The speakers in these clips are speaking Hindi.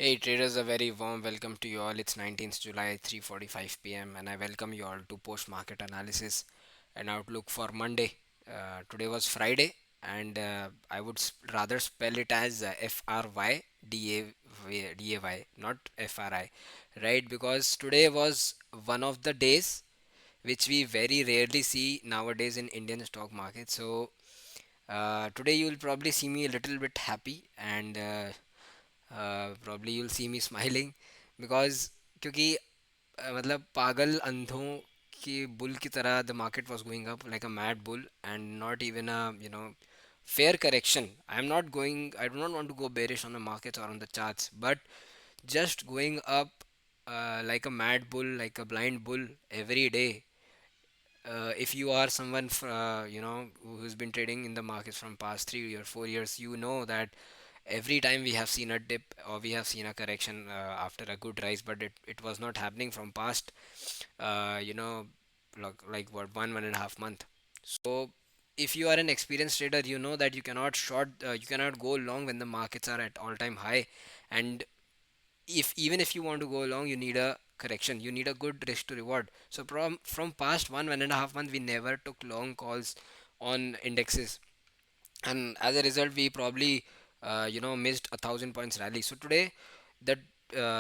Hey traders, a very warm welcome to you all. It's 19th July, 3:45 p.m. and I welcome you all to post market analysis and outlook for Monday. Today was Friday and I would rather spell it as FRYDAY, not FRI, right? Because today was one of the days which we very rarely see nowadays in Indian stock market. So today you will probably see me a little bit happy and probably you'll see me smiling because क्योंकि मतलब पागल अंधों की बुल की तरह the market was going up like a mad bull and not even a fair correction. I do not want to go bearish on the markets or on the charts, but just going up like a mad bull, like a blind bull every day. If you are someone who's been trading in the markets from past 3 or 4 years, you know that every time we have seen a dip or we have seen a correction after a good rise, but it was not happening from past uh, you know like what 1.5 month. So if you are an experienced trader, you know that you cannot go long when the markets are at all time high. And if even if you want to go long, you need a correction, you need a good risk to reward. So from past 1.5 month, we never took long calls on indexes, and as a result we probably missed 1,000 points rally. So today that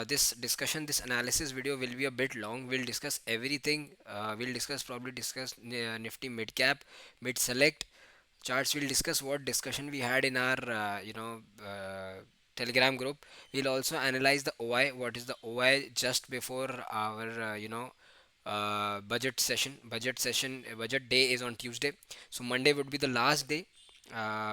this analysis video will be a bit long. We'll discuss everything. We'll discuss nifty mid cap, mid select charts. We'll discuss what discussion we had in our telegram group. We'll also analyze the OI, what is the OI just before our budget day is on Tuesday. So Monday would be the last day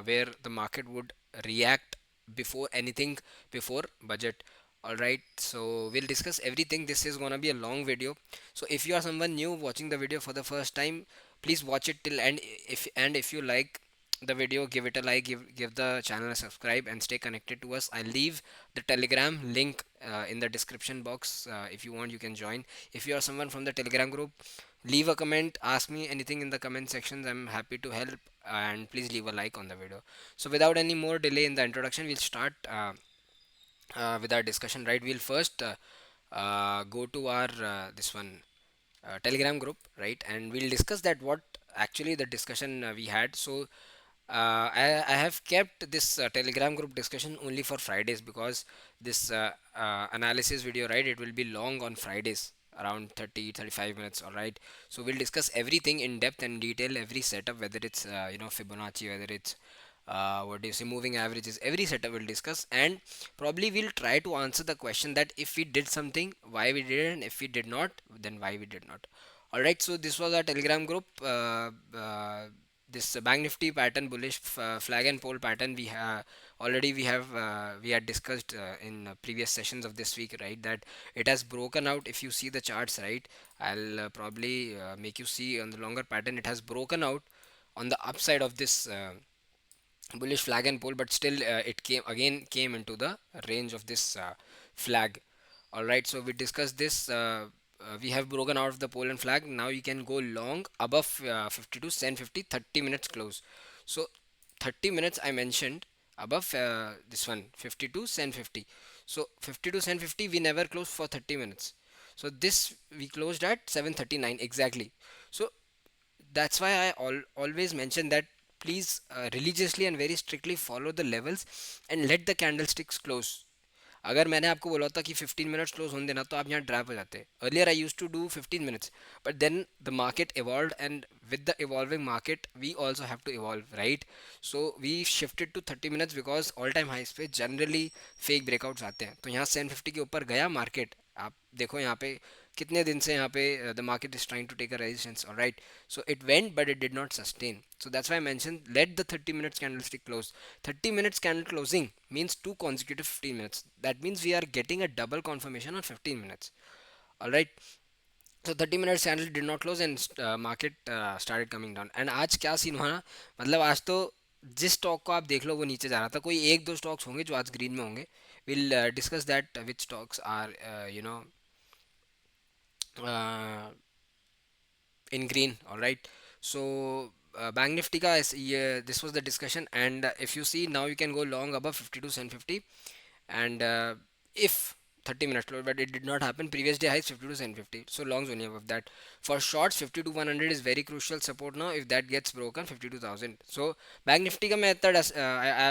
where the market would react before anything, before budget. All right, so we'll discuss everything. This is gonna be a long video, so if you are someone new watching the video for the first time, please watch it till end. If you like the video, give it a like, give the channel a subscribe, and stay connected to us. I'll leave the telegram link in the description box. If you want, you can join. If you are someone from the telegram group, leave a comment, ask me anything in the comment sections. I'm happy to help, and please leave a like on the video. So without any more delay in the introduction, we'll start with our discussion. Right, we'll first go to our this one telegram group, right, and we'll discuss that what actually the discussion we had. So I have kept this telegram group discussion only for Fridays because this analysis video, right, it will be long on Fridays, around 30-35 minutes. All right, so we'll discuss everything in depth and detail, every setup, whether it's Fibonacci, whether it's what do you say, moving averages, every setup we'll discuss, and probably we'll try to answer the question that if we did something, why we did it, and if we did not, then why we did not. All right, so this was our telegram group. This bank nifty pattern, bullish flag and pole pattern, we had discussed in previous sessions of this week, right, that it has broken out. If you see the charts, right, I'll probably make you see on the longer pattern, it has broken out on the upside of this bullish flag and pole, but still it came into the range of this flag. All right, so we discussed this. We have broken out of the pole and flag. Now you can go long above 52 10 50 30 minutes close. So 30 minutes I mentioned above this one 52 10 50. So 52 10 50 we never closed for 30 minutes. So this we closed at 7:39 exactly. So that's why always mention that please religiously and very strictly follow the levels and let the candlesticks close. अगर मैंने आपको बोला था कि 15 मिनट्स क्लोज होने देना, तो आप यहाँ ड्रैप हो जाते. Earlier I use to do 15 minutes, but then the market evolved, and with the evolving market we also have to evolve, right? So we shifted to 30 minutes because all time highs पे जनरली फेक ब्रेकआउट्स आते हैं. तो यहाँ 750 के ऊपर गया मार्केट. आप देखो यहाँ पे कितने दिन से यहाँ पे the market is trying to take a resistance. Alright, so it went but it did not sustain. So that's why I mentioned let the 30 minutes candlestick close. 30 minutes candle closing means two consecutive 15 minutes. That means we are getting a double confirmation on 15 minutes. All right, so 30 minutes candle did not close and market started coming down. And आज क्या सीन हुआ ना, मतलब आज तो जिस स्टॉक को आप देख लो वो नीचे जा रहा था. कोई एक दो स्टॉक्स होंगे जो आज ग्रीन में होंगे. Will discuss that which stocks are in green. All right, so bank nifty ka yeah, this was the discussion. And if you see now, you can go long above 52 1050. And if 30 minutes close, but it did not happen. Previous day highs 50 to 750, so longs only above that. For shorts 50 to 100 is very crucial support now. If that gets broken, 52,000. So bank Nifty का मैं इतना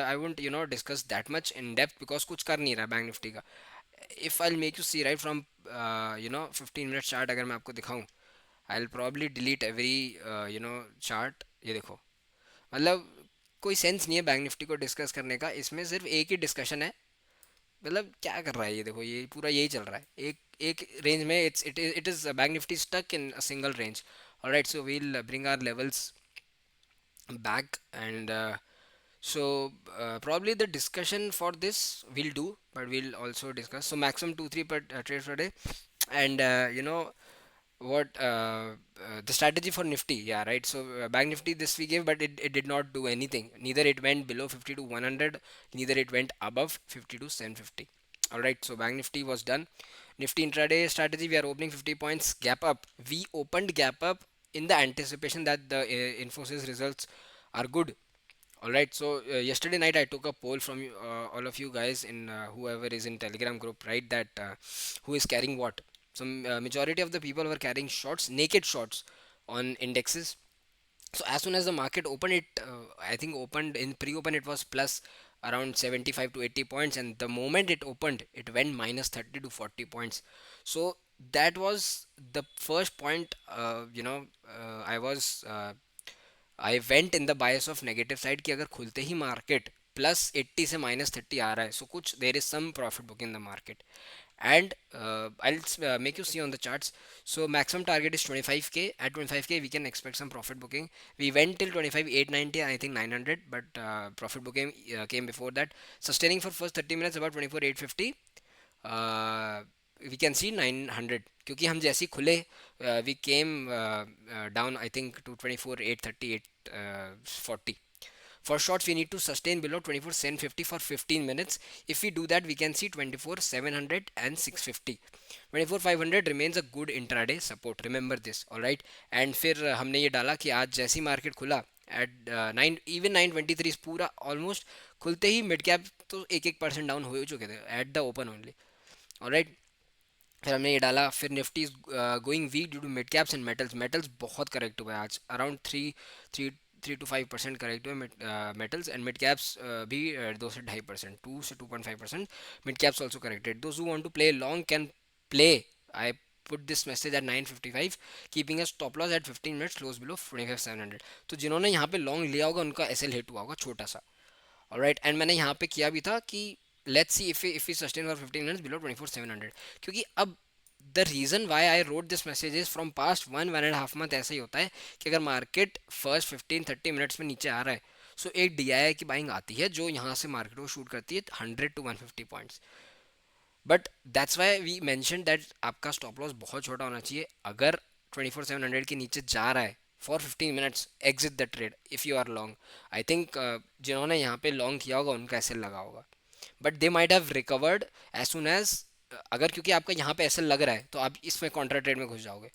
I won't discuss that much in depth because कुछ कर नहीं रहा बैंक निफ्टी का. If I'll make you see right from 15 minute chart, अगर मैं आपको दिखाऊं, I'll probably delete every chart. ये देखो, मतलब कोई सेंस नहीं है बैंक निफ्टी को डिस्कस करने का, इसमें सिर्फ एक ही डिस्कशन है. मतलब क्या कर रहा है ये देखो, ये पूरा यही चल रहा है एक एक रेंज में. It is bank Nifty stuck in a single range. Alright, so we'll bring our levels back, and probably the discussion for this we'll do, but we'll also discuss. So maximum 2 3 per trade per day. And what the strategy for nifty, yeah, right. So bank nifty this we gave, but it did not do anything. Neither it went below 50 to 100, neither it went above 50 to 750. All right, so bank nifty was done. Nifty intraday strategy, we are opening 50 points gap up. We opened gap up in the anticipation that the Infosys results are good. All right, so yesterday night I took a poll from all of you guys in whoever is in Telegram group, right? That who is carrying what. So majority of the people were carrying shorts, naked shorts on indexes. So as soon as the market opened, I think opened in pre-open, it was plus around 75 to 80 points, and the moment it opened, it went minus 30 to 40 points. So that was the first point. I went in the bias of negative side कि अगर खुलते ही मार्केट प्लस 80 से माइनस 30 आ रहा है, सो कुछ there is some profit book in the market. And I'll make you see on the charts. So maximum target is 25k. At 25k we can expect some profit booking. We went till 25 890, I think 900, but profit booking came before that. Sustaining for first 30 minutes about 24 850. We can see 900, क्योंकि हम जैसे ही खुले we came down I think to 24 830 840. For shorts, we need to sustain below 24 750 for 15 minutes. If we do that, we can see 24 700 and 650. 24 500 remains a good intraday support. Remember this, all right? And फिर हमने ये डाला कि आज जैसी मार्केट खुला एट 9, इवन 923 पूरा ऑलमोस्ट खुलते ही मिड कैप तो 1% डाउन हो चुके थे at the open only. Alright, फिर हमने ये डाला. फिर Nifty is going weak due to mid caps and metals. Metals बहुत करेक्ट हुआ है आज, अराउंड थ्री 3 to 5% करेक्ट हुए मेटल्स. एंड मिड कैप्स भी 2 से 2.5%, 2 से 2.5%. Mid caps also corrected. Those who want to play long can play. I put this message at 9:55, keeping a stop loss at 15 minutes close below 25,700. तो जिन्होंने यहाँ पे लॉन्ग लिया होगा उनका एसएल हिट हुआ होगा छोटा सा. ऑलराइट, एंड मैंने यहाँ पे किया भी था कि let's see if we sustain for 15 minutes below 24,700. क्योंकि अब the reason why I wrote this message is from past 1.5 month ऐसा ही होता है कि अगर मार्केट फर्स्ट 15 30 मिनट्स में नीचे आ रहा है, सो एक डी आई की बाइंग आती है जो यहाँ से मार्केट को शूट करती है 100 to 150 points. But that's why we mention that आपका स्टॉप लॉस बहुत छोटा होना चाहिए. अगर 24,700 के नीचे जा रहा है for 15 minutes, exit the trade if you are long. I think जिन्होंने यहाँ पे लॉन्ग किया होगा उनका एसएल लगा होगा, but they might have recovered as soon as. अगर क्योंकि आपका यहाँ पे एसएल लग रहा है तो आप इसमें कॉन्ट्रा ट्रेड में घुस जाओगे.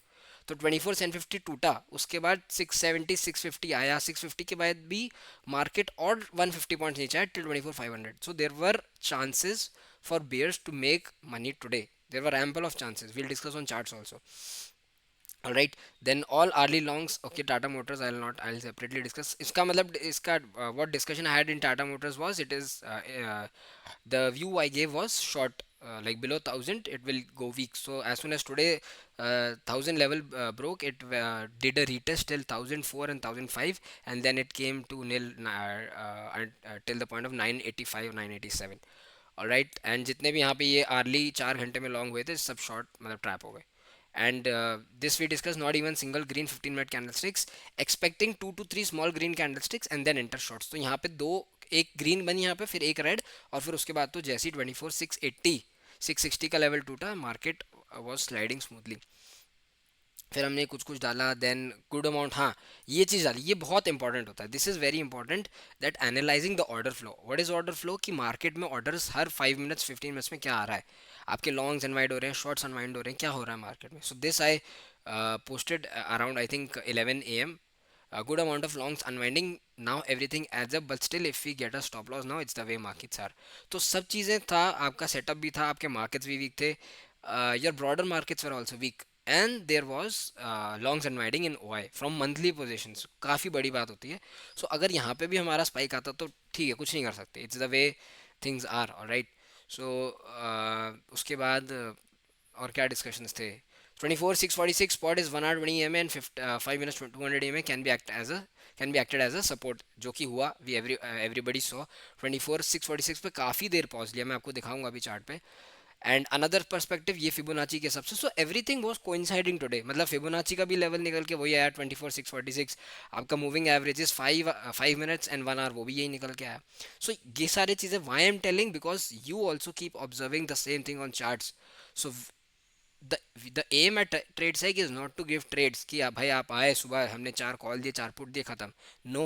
तो 24,750 टूटा, उसके बाद 670 650 आया. 650 के बाद भी मार्केट और 150 पॉइंट नीचे आया till 24,500. So there were chances for bears to make money today. There were ample of chances. We'll discuss on charts also. All right, then all early longs. Okay, Tata Motors I'll not, I'll separately discuss. इसका मतलब इसका what discussion I had in Tata Motors was, it is the view I gave was short, like below 1000 it will go weak. So as soon as today 1000 level broke, it did a retest till 1004 and 1005, and then it came to nil till the point of 985 987. Alright, and जितने भी यहाँ पे ये अर्ली 4 घंटे में लॉन्ग हुए थे सब शॉर्ट मतलब ट्रैप हो गए. And this we discuss not even single green 15 minute candle sticks, expecting 2 to 3 small green candle sticks and then enter shorts. तो यहाँ पे दो, एक ग्रीन बनी यहाँ पे, फिर एक रेड, और फिर उसके बाद तो जैसे ही 24 680 660 का लेवल टूटा, मार्केट वॉज स्लाइडिंग स्मूथली. फिर हमने कुछ कुछ डाला, देन गुड अमाउंट. हाँ, ये चीज़ डाली, ये बहुत इंपॉर्टेंट होता है. This is very important that analysing the order flow. What is order flow? कि मार्केट में ऑर्डर्स हर 5 मिनट्स 15 मिनट्स में क्या आ रहा है, आपके लॉन्ग्स अनवाइंड हो रहे हैं, शॉर्ट्स अनवाइंड हो रहे हैं, क्या हो रहा है मार्केट में. So this I posted around I think 11 AM. a good amount of longs unwinding. Now everything adds up, but still if we get a stop loss now, it's the way markets are. तो सब चीज़ें था, आपका सेटअप भी था, आपके मार्केट्स भी वीक थे, your broader markets were also weak, and there was longs unwinding in OI from monthly positions. काफ़ी बड़ी बात होती है. So अगर यहाँ पे भी हमारा स्पाइक आता तो ठीक है, कुछ नहीं कर सकते, it's the way things are, alright. So उसके बाद और क्या डिस्कशंस थे. 24,646 spot is 1 hour 20 EMA and 5 minutes 200 EMA can be acted as a support, जो कि हुआ. We everybody saw 24,646 पे काफ़ी देर पहुंच लिया, मैं आपको दिखाऊंगा अभी चार्ट पे. एंड अनदर पर्सपेक्टिव ये फिबोनाची के हिसाब से, so everything was coinciding today. मतलब फिबोनाची का भी लेवल निकल के वही आया 24,646. आपका moving averages 5 minutes and 1 hour वो भी यही निकल के आया. सो ये सारी चीज़ें why am telling, because you also keep observing the same thing on charts. So the the aim at trade cycle is not to give trades कि भाई आप आए सुबह हमने 4 कॉल दिए 4 पुट दिए खत्म. No,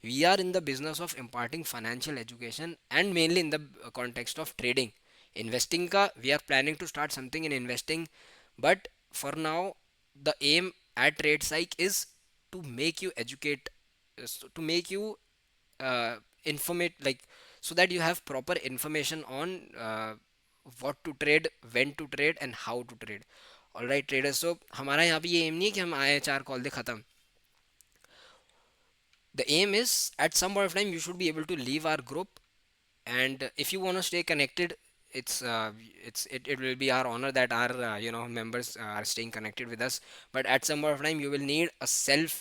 we are in the business of imparting financial education, and mainly in the context of trading. Investing ka we are planning to start something in investing, but for now the aim at trade cycle is to make you educate, to make you informate, like, so that you have proper information on what to trade, when to trade and how to trade. All right traders, तो हमारा यहाँ पे ये एम नहीं है कि हम आए 4 कॉल दे ख़त्म. The aim is at some point of time you should be able to leave our group, and if you want to stay connected, it will be our honor that our members are staying connected with us. But at some point of time you will need a self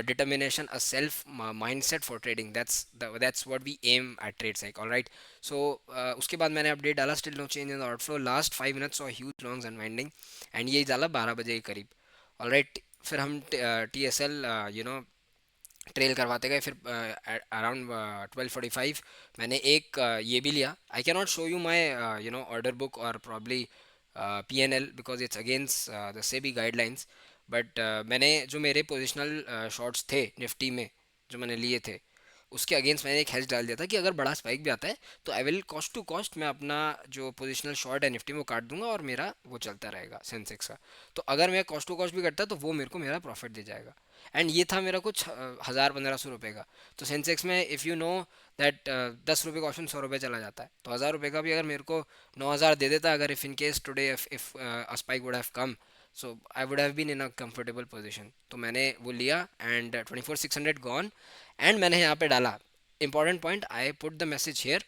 determination, a self mindset for trading. That's what we aim at TradeSec. All right. So उसके बाद मैंने अपडेट डाला, still no change in the outflow. Last 5 minutes saw huge longs unwinding, and ये डाला 12 बजे के करीब. All right. फिर हम TSL ट्रेल करवाते गए. फिर अराउंड 12:45 मैंने एक ये भी लिया. I can not show you my order book और probably PNL because it's against the SEBI guidelines. But मैंने जो मेरे पोजिशनल शॉर्ट्स थे निफ्टी में जो मैंने लिए थे, उसके अगेंस्ट मैंने एक हेज डाल दिया था कि अगर बड़ा स्पाइक भी आता है तो I will cost to cost मैं अपना जो पोजिशनल शॉर्ट है निफ्टी में वो काट दूंगा और मेरा वो चलता रहेगा सेंसेक्स का. तो अगर मैं कॉस्ट टू कॉस्ट भी करता तो वो मेरे को मेरा प्रॉफिट दे जाएगा. एंड ये था मेरा कुछ 1,000-1,500 रुपये का. तो सेंसेक्स में इफ़ यू नो दैट 10 रुपये का ऑप्शन 100 रुपये चला जाता है, तो 1,000 रुपये का भी अगर मेरे को 9,000 दे देता अगर if in case today if a spike would have come, so I would have been in a comfortable position. तो मैंने वो लिया एंड 24,600 गॉन. एंड मैंने यहाँ पे डाला important point, I put the message here.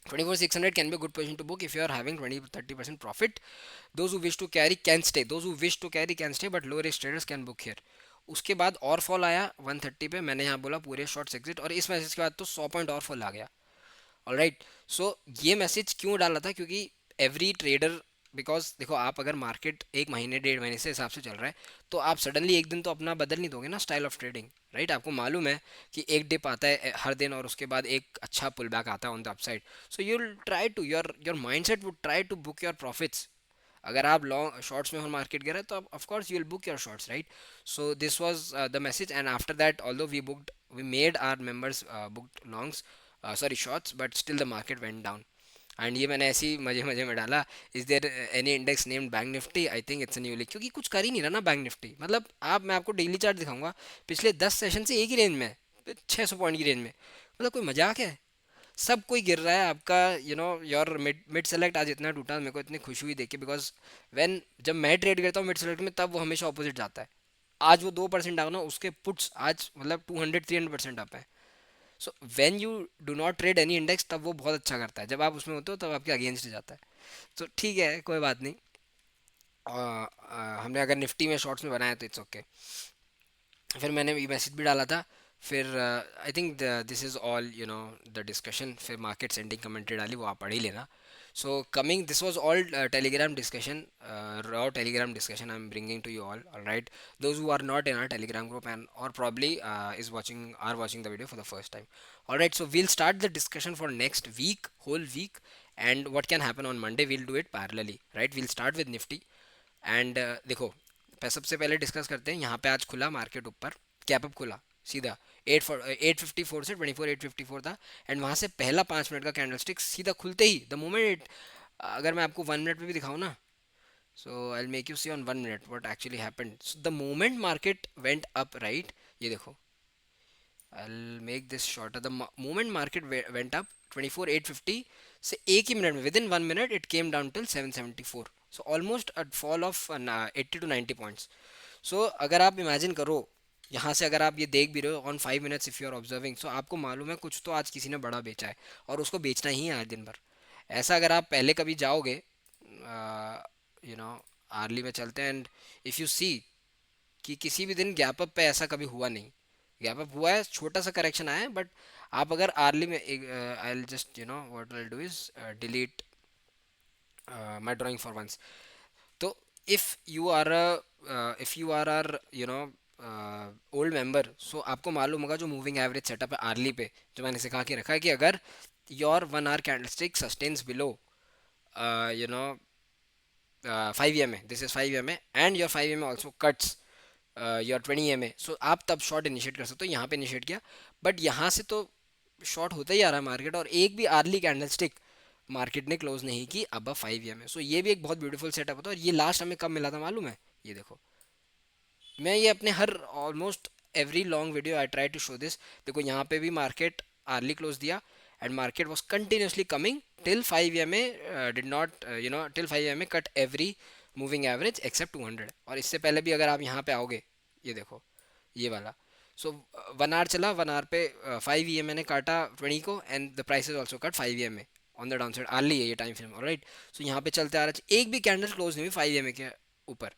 24,600 can be a good position to book if you are having 20-30% profit. Those who wish to carry can stay, those who wish to carry can stay, but low risk traders can book here. उसके बाद और फॉल आया 130 पे, मैंने यहाँ बोला पूरे शॉर्ट्स एग्जिट, और इस मैसेज के बाद तो 100 पॉइंट और फॉल आ गया. ऑलराइट. सो ये मैसेज क्यों डाला था, क्योंकि एवरी ट्रेडर, बिकॉज देखो आप अगर मार्केट 1 महीने 1.5 महीने से हिसाब से चल रहा है तो आप सडनली एक दिन तो अपना बदल नहीं दोगे ना स्टाइल ऑफ ट्रेडिंग, राइट. आपको मालूम है कि एक डिप आता है हर दिन और उसके बाद एक अच्छा पुल बैक आता है on the upside. So you will try to your mind set would try to book your profits. अगर आप लॉन्ग शॉर्ट्स में हो मार्केट गिरा तो आप of course you will book your shorts, right. So this was the message, and after that although we made our members booked longs, sorry shorts, but still the market went down. And ये मैंने ऐसे ही मजे मजे में डाला, is there any index named bank Nifty, I think it's new league, क्योंकि कुछ कर ही नहीं रहा ना बैंक निफ्टी. मतलब आप, मैं आपको डेली चार्ट दिखाऊंगा, पिछले 10 सेशन से एक ही रेंज में है, 600 पॉइंट की रेंज में. मतलब कोई मजाक है, सब कोई गिर रहा है. आपका योर मिड मिड सेलेक्ट आज इतना टूटा, मेरे को इतनी खुशी हुई देखी, बिकॉज व्हेन जब मैं ट्रेड करता हूँ मिड सेलेक्ट में तब वो हमेशा ऑपोजिट जाता है. आज वो 2% डाउन, उसके पुट्स आज मतलब 200-300% अप है. So when you do not trade any index तब वो बहुत अच्छा करता है, जब आप उसमें होते हो तब आपके अगेंस्ट जाता है. तो ठीक है, कोई बात नहीं. हमने अगर निफ्टी में शॉर्ट्स में बनाया तो इट्स ओके. फिर मैंने ये मैसेज भी डाला था. फिर I think this is all the discussion. फिर मार्केट सेंडिंग कमेंट्री डाली, वो आप पढ़ ही लेना. So coming, this was all Telegram discussion, raw Telegram discussion I'm bringing to you all right. Those who are not in our Telegram group and or probably are watching the video for the first time. All right, so we'll start the discussion for next week, whole week, and what can happen on Monday. We'll do it parallelly, right? We'll start with Nifty and देखो, सबसे पहले डिस्कस करते हैं. यहाँ पे आज खुला मार्केट ऊपर, कैप अप खुला सीधा 854 से 24,854 था. एंड वहाँ से पहला 5 मिनट का कैंडल स्टिक सीधा खुलते ही द मोमेंट, अगर मैं आपको 1 मिनट पे भी दिखाऊँ ना, so I'll make you see on 1 minute what actually happened. So the moment market went up, right, ये देखो, I'll make this shorter. The moment market went up 24,850 से एक ही मिनट में, within 1 minute it came down till 774. So almost a fall of 80 to 90 points. So अगर आप इमेजिन करो, यहाँ से अगर आप ये देख भी रहे हो on 5 minutes, if you are observing, so आपको मालूम है कुछ तो आज किसी ने बड़ा बेचा है और उसको बेचना ही है आज दिन भर. ऐसा अगर आप पहले कभी जाओगे, यू नो, आर्ली में चलते हैं, एंड इफ़ यू सी कि किसी भी दिन गैप अप पे ऐसा कभी हुआ नहीं. गैप अप हुआ है, छोटा सा करेक्शन आया है, बट आप अगर आर्ली में, I will just you know what I will do is delete my drawing for once. तो if you are are you know old member, so आपको मालूम होगा जो मूविंग एवरेज सेटअप है आर्ली पे, जो मैंने सिखा के रखा है कि अगर your 1 hour candlestick sustains below you know 5 EMA, this is 5 EMA, and your 5 EMA also cuts your 20 EMA, so आप तब शॉर्ट इनिशिएट कर सकते हो. यहाँ पे इनिशिएट किया, बट यहाँ से तो शॉर्ट होता ही आ रहा है मार्केट, और एक भी आर्ली कैंडलस्टिक मार्केट ने क्लोज नहीं की अब 5 EMA. सो ये भी एक बहुत ब्यूटीफुल सेटअप होता है. और ये लास्ट हमें कब मिला था मालूम है? ये देखो, मैं ये अपने हर almost every long video I try to show this. देखो यहाँ पे भी मार्केट अर्ली क्लोज दिया, and market was continuously coming till 5 EMA did not you know till 5 EMA cut every moving average except 200. और इससे पहले भी अगर आप यहाँ पे आओगे, ये देखो ये वाला, सो 1 आवर चला, 1 आवर पे 5 EMA ने काटा 20 को, and the prices also cut 5 EMA on the down side. Early है ये टाइम फ्रेम, राइट. सो यहाँ पे चलते आ रहा है, एक भी कैंडल क्लोज नहीं हुई 5 EMA के ऊपर.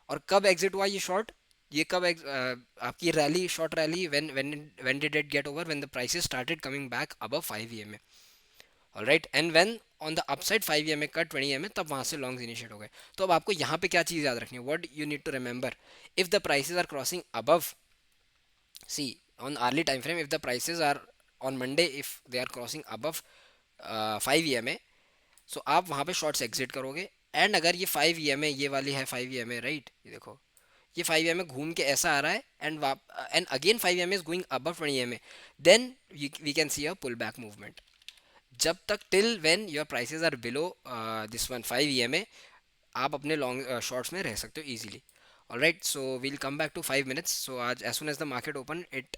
और कब एग्जिट हुआ ये शॉर्ट? ये कब आपकी rally, short rally, when did it get over? When the prices started coming back above 5 EMA. Alright, and when on the upside 5 EMA का 20 EMA, तब वहां से लॉन्ग्स इनिशिएट हो गए. तो अब आपको यहाँ पे क्या चीज़ याद रखनी है? What you need to remember, if the prices are crossing above, see on early time frame, if the prices are on Monday, if they are crossing above 5 EMA, so आप वहाँ पे शॉर्ट्स एग्जिट करोगे. एंड अगर ये 5 EMA, ये वाली है 5 EMA, राइट, ये देखो ये 5 EMA घूम के ऐसा आ रहा है, and again 5 EMA is going above 20 EMA, then we can see a pull back movement. जब तक till when your prices are below this one 5 EMA, आप अपने लॉन्ग शॉर्ट्स में रह सकते हो easily. Alright, so we'll come back to 5 minutes. So आज as soon as the market open, it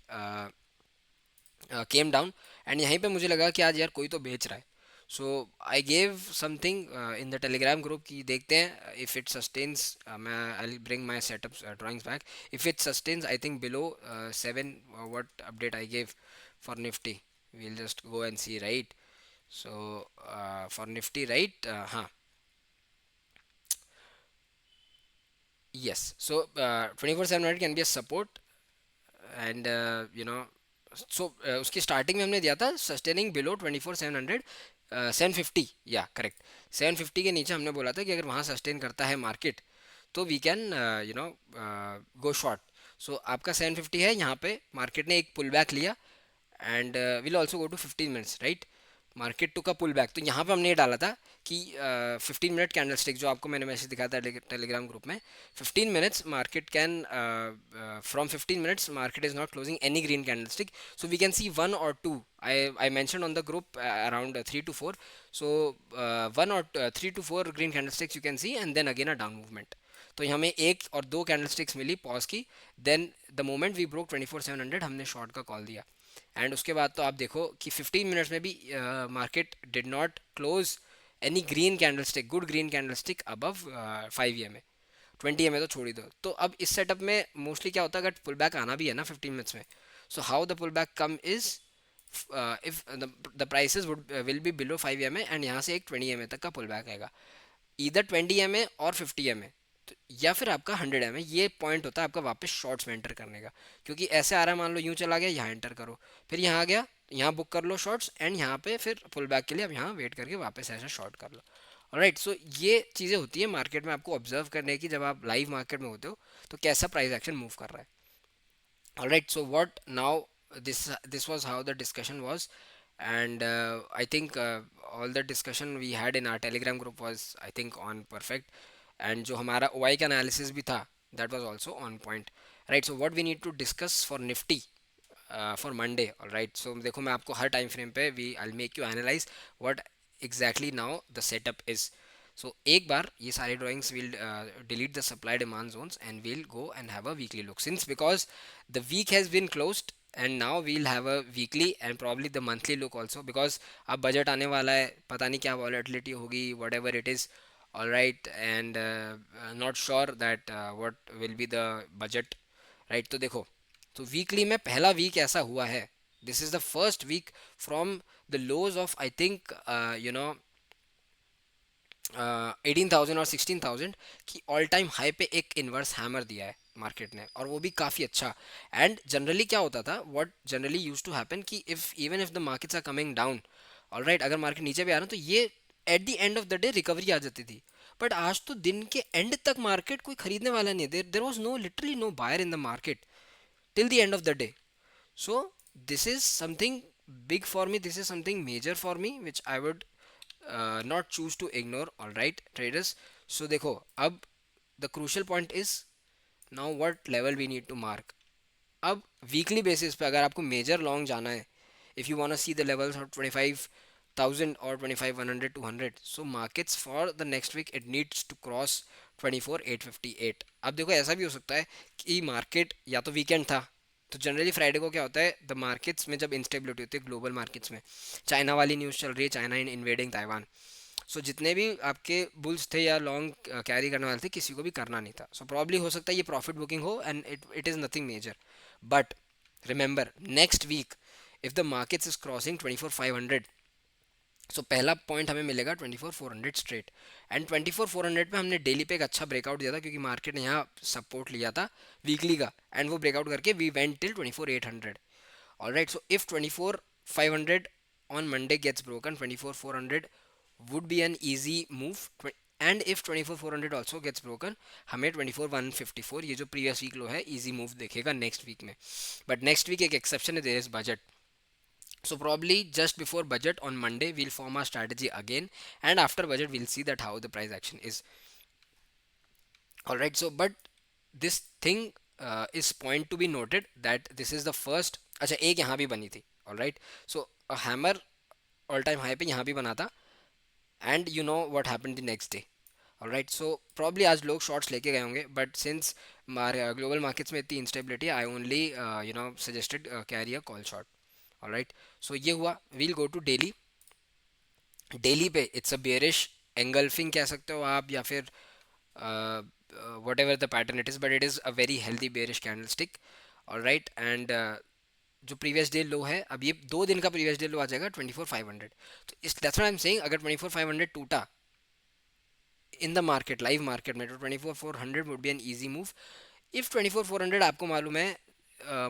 came down, and यहीं पे मुझे लगा कि आज यार कोई तो बेच रहा है. So I gave something in the Telegram group कि देखते हैं इफ़ इट सस्टेन्स. मैं I bring my setup drawings back. If it sustains I think below 7, what update I gave for Nifty, we'll just go and see, right? So for nifty, right, हाँ, yes, so 24/7 can be a support, and you know, so उसकी स्टार्टिंग में हमने दिया था सस्टेनिंग बिलो 24,700, 750, या करेक्ट, 750 के नीचे हमने बोला था कि अगर वहाँ सस्टेन करता है मार्केट, तो we can you know go short. So आपका 750 है, यहाँ पे मार्केट ने एक पुल बैक लिया, and will also go to 15 minutes, right. Market to का पुल बैक, तो यहाँ पे हमने ये डाला था कि 15 मिनट कैंडल स्टिक, जो आपको मैंने मैसेज दिखाया था टेलीग्राम ग्रुप में, 15 minutes market can, from 15 minutes market is not closing any green candle stick, so we can see 1 or 2. I mentioned on the group around 3 to 4. So 1 or 3 to 4 green candlesticks you can see, and then again a down movement. तो हमें एक और दो कैंडलस्टिक्स मिली पॉज की, then the moment we broke 24,700 हमने शॉर्ट का कॉल दिया. एंड उसके बाद तो आप देखो कि 15 मिनट्स में भी market did not close any green candlestick, good green candlestick above 5 EMA. 20 EMA तो छोड़ ही दो. तो अब इस सेटअप में मोस्टली क्या होता है, अगर पुल बैक आना भी है ना 15 मिनट्स में, so how the pull back come is, if the prices would will be below 5 EMA, and यहाँ से एक 20 EMA तक का पुल बैक आएगा, इधर 20 EMA और 50 EMA, तो या फिर आपका 100 EMA. ये पॉइंट होता है आपका वापस शॉर्ट्स में एंटर करने का, क्योंकि ऐसे आ रहा है, मान लो यूँ चला गया, यहाँ एंटर करो, फिर यहाँ आ गया, यहाँ बुक कर लो शॉर्ट्स, एंड यहाँ पे फिर पुल बैक के लिए अब यहाँ वेट करके वापस ऐसा शॉर्ट कर लो. राइट, सो ये चीज़ें होती है मार्केट में आपको ऑब्जर्व करने की, जब आप लाइव मार्केट में होते हो तो कैसा प्राइस एक्शन मूव कर रहा है. Alright, so what now? This was how the discussion was, and I think all the discussion we had in our Telegram group was, I think, on perfect, and जो हमारा OI का analysis भी था, that was also on point. Right, so what we need to discuss for Nifty for Monday. All right, so देखो मैं आपको हर time frame पे I'll make you analyze what exactly now the setup is. सो एक बार ये सारे drawings will delete the supply demand zones and will go and have a weekly look since because the week has been closed and now we'll have a weekly and probably the monthly look also because अब बजट आने वाला है, पता नहीं क्या वॉलेटिलिटी होगी, whatever it is. All right, and not sure that what will be the budget, right? तो देखो, तो वीकली में पहला वीक ऐसा हुआ है, this is the first week from the lows of I think you know 18,000 और 16,000 की ऑल टाइम हाई पे एक इन्वर्स हैमर दिया है मार्केट ने, और वो भी काफ़ी अच्छा. एंड जनरली क्या होता था, what generally use to happen कि if even if the markets are coming down, alright, अगर मार्केट नीचे भी आ रहा है तो ये at the end of the day recovery आ जाती थी. बट आज तो दिन के एंड तक मार्केट कोई खरीदने वाला नहीं है, there was no literally no buyer in the market till the end of the day. So this is something big for me, this is something major for me which I would not choose to ignore. All right traders, so देखो अब the crucial point is now what level we need to mark. अब वीकली बेसिस पे अगर आपको मेजर लॉन्ग जाना है, if you want see the levels of 25,000 और 25,100 200, so markets for the next week it needs to cross 24,858. अब देखो ऐसा भी हो सकता है कि मार्केट या तो वीकेंड था, तो जनरली फ्राइडे को क्या होता है, द मार्केट्स में जब इंस्टेबिलिटी होती है ग्लोबल मार्केट्स में, चाइना वाली न्यूज़ चल रही है, चाइना इन इन्वेडिंग ताइवान, सो जितने भी आपके बुल्स थे या लॉन्ग कैरी करने वाले थे किसी को भी करना नहीं था. सो प्रॉब्ली हो सकता है ये प्रॉफिट बुकिंग हो and it is nothing major. But remember next week if the markets is crossing 24,500, so पहला पॉइंट हमें मिलेगा 24,400 स्ट्रेट. एंड 24,400 पे हमने डेली पे एक अच्छा ब्रेकआउट दिया था क्योंकि मार्केट ने यहाँ सपोर्ट लिया था वीकली का, एंड वो ब्रेकआउट करके we went till 24,800. Alright, so if 24,500 on Monday gets broken, 24,400 would be an easy move. And if 24,400 also gets broken, हमें 24,154 ये जो प्रीवियस वीक लो है इजी मूव देखेगा नेक्स्ट वीक में. बट नेक्स्ट वीक एक एक्सेप्शन है, there is budget. So probably just before budget on Monday we'll form our strategy again, and after budget we'll see that how the price action is. All right, so but this thing is point to be noted that this is the first. अच्छा एक यहाँ भी बनी थी. All right, so a hammer all time high पे यहाँ भी बना था, and you know what happened the next day. Alright, so probably आज लोग शॉर्ट्स लेके गए होंगे, बट सिंस ग्लोबल मार्केट्स में इतनी instability, I only you know suggested carry a call short. Alright, so ये हुआ. We'll go to daily. Daily पे इट्स अ बेरिश एंगल्फिंग कह सकते हो आप, या फिर whatever the pattern it is, but it is a very healthy bearish candlestick. Alright, and जो प्रीवियस डे लो है, अब ये 2 दिन का प्रीवियस डे लो आ जाएगा 24,500. तो इस that's what I am saying, अगर 24,500 टूटा इन द मार्केट, लाइव मार्केट में, तो 24,400 would be an easy move. If 24,400 आपको मालूम है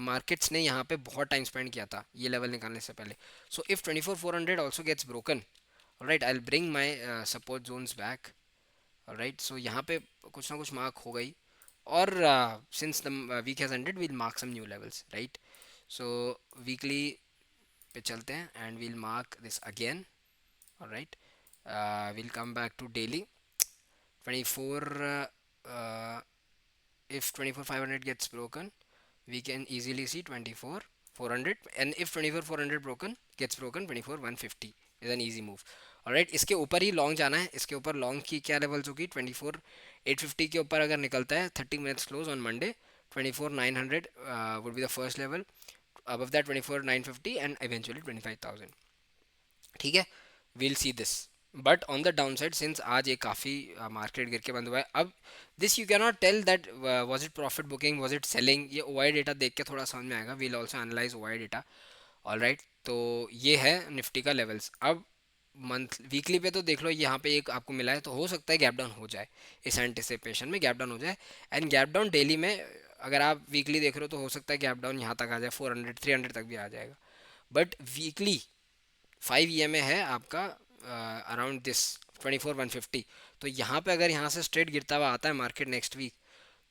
मार्केट्स ने यहाँ पे बहुत टाइम स्पेंड किया था ये लेवल निकालने से पहले. So if 24,400 also gets broken, right, I will bring my support zones back. Right, so यहाँ पे कुछ ना कुछ मार्क हो गई, और since the week has ended we'll mark some new levels. Right, so weekly पे चलते हैं and we'll mark this again. Right, we'll come back to daily 24. If 24,500 gets broken, we can easily see 24,400, and if 24,400 gets broken, 24,150 is an easy move. Alright, इसके ऊपर ही लॉन्ग जाना है. इसके ऊपर लॉन्ग की क्या लेवल्स होगी, 24,850 के ऊपर अगर निकलता है 30 minutes close on Monday, 24,900 would be the first level. above that 24,950 and eventually 25,000. ठीक है, we'll see this. But on the down side, since आज ये काफ़ी मार्केट गिर के बंद हुआ है, अब this you can not tell that was it profit booking, was it selling, ये ओ आई डेटा देख के थोड़ा समझ में आएगा. We'll also analyse O I data. All right, तो ये है निफ्टी का लेवल्स. अब मंथ वीकली पे तो देख लो, यहाँ पे एक आपको मिला है, तो हो सकता है गैप डाउन हो जाए, इस एंटिसिपेशन में गैप डाउन हो जाए. एंड गैप डाउन डेली में अगर आप वीकली देख रहे हो तो हो सकता है गैप डाउन यहाँ तक आ जाए, 400 300 तक भी आ जाएगा. बट वीकली 5 EMA है आपका अराउंड दिस 24,150. तो यहाँ पे अगर यहाँ से स्ट्रेट गिरता हुआ आता है मार्केट नेक्स्ट वीक,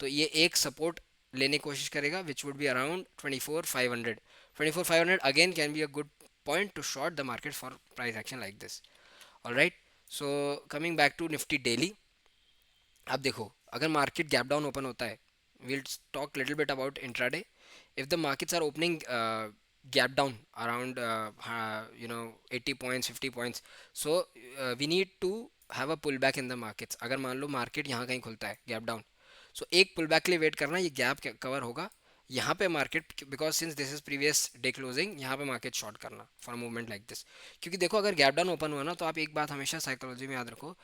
तो ये एक सपोर्ट लेने की कोशिश करेगा which would be around 24,500. 24,500 again can be a good point to short the market for price action like this. Alright, so coming back to Nifty daily. अब देखो, अगर मार्केट गैप डाउन ओपन होता है, we'll talk little bit about intraday. If the markets are opening gap down around 80 points 50 points, so we need to have a pull back in the markets, अगर मान लो मार्केट यहाँ कहीं खुलता है गैप डाउन, सो एक पुल बैक के लिए वेट करना, ये गैप कवर होगा यहाँ पे market, because since this is previous day closing, यहाँ पे मार्केट शॉर्ट करना फॉर मूवमेंट लाइक दिस। क्योंकि देखो अगर गैप डाउन ओपन हुआ ना, तो आप एक बात हमेशा साइकोलॉजी में याद रखो,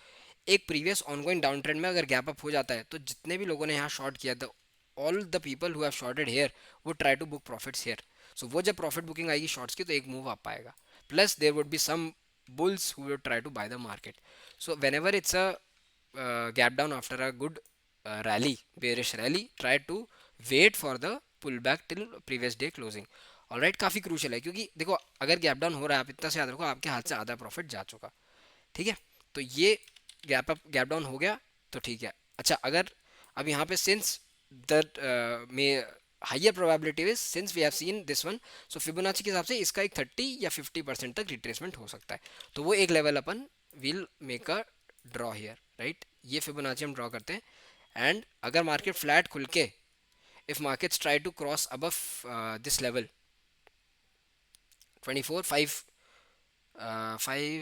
एक प्रीवियस ऑनगोइंग डाउन ट्रेंड में अगर गैप अप हो जाता है, तो जितने भी लोगों ने यहाँ शॉर्ट किया था, all the people who have shorted here वो try to book profits here. So वो जब प्रॉफिट बुकिंग आएगी शॉर्ट्स की, तो एक मूव आ पाएगा, plus there would be some bulls who will try to buy the market. So whenever it's a gap down after a good rally, bearish rally, try to wait for the pullback till previous day closing. Alright, काफ़ी क्रूशल है, क्योंकि देखो अगर गैप डाउन हो रहा है, आप इतना से याद रखो आपके हाथ से आधा प्रॉफिट जा चुका। ठीक है, तो ये गैप डाउन हो गया तो ठीक है। अच्छा, अगर अब यहाँ पे सिंस द में higher probability is since we have seen this one, so Fibonacci के हिसाब से इसका एक 30 या 50% तक रिट्रेसमेंट हो सकता है, तो वो एक लेवल अपन will make a draw here, right. ये फिबोनाची हम ड्रॉ करते हैं, एंड अगर मार्केट फ्लैट खुल के if markets try to cross above this level 24,5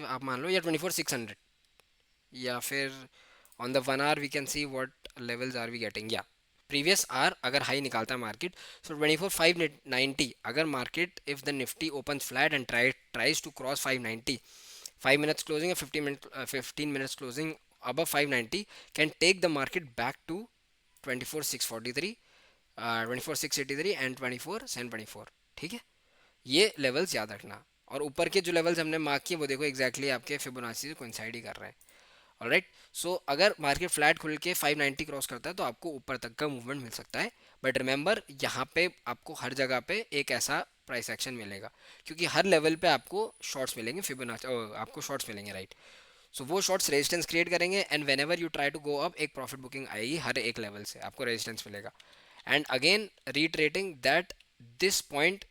आप मान लो, या 24,600, या फिर on the 1 hour we can see what levels are we getting, या प्रीवियस आर अगर हाई निकालता है मार्केट, सो 24,590, अगर market if the Nifty open flat and tries to cross 590, 5 minutes closing or 15 minutes closing above 590 can take the market back to 24,643, 24,683 and 24,724। ठीक है, ये लेवल्स याद रखना, और ऊपर के जो लेवल्स हमने मार्क किए वो देखो एग्जैक्टली आपके फिबोनाची से कोइंसाइड ही कर रहे हैं। ऑलराइट, सो अगर मार्केट फ्लैट खुल के 590 क्रॉस करता है तो आपको ऊपर तक का मूवमेंट मिल सकता है, बट रिमेंबर यहाँ पे आपको हर जगह पे एक ऐसा प्राइस एक्शन मिलेगा, क्योंकि हर लेवल पे आपको शॉर्ट्स मिलेंगे, फिबोनाची आपको शॉर्ट्स मिलेंगे, राइट। सो वो शॉर्ट्स रेजिस्टेंस क्रिएट करेंगे, and whenever you try to go up एक प्रॉफिट बुकिंग आएगी, हर एक लेवल से आपको रेजिस्टेंस मिलेगा। And again retreating that this point,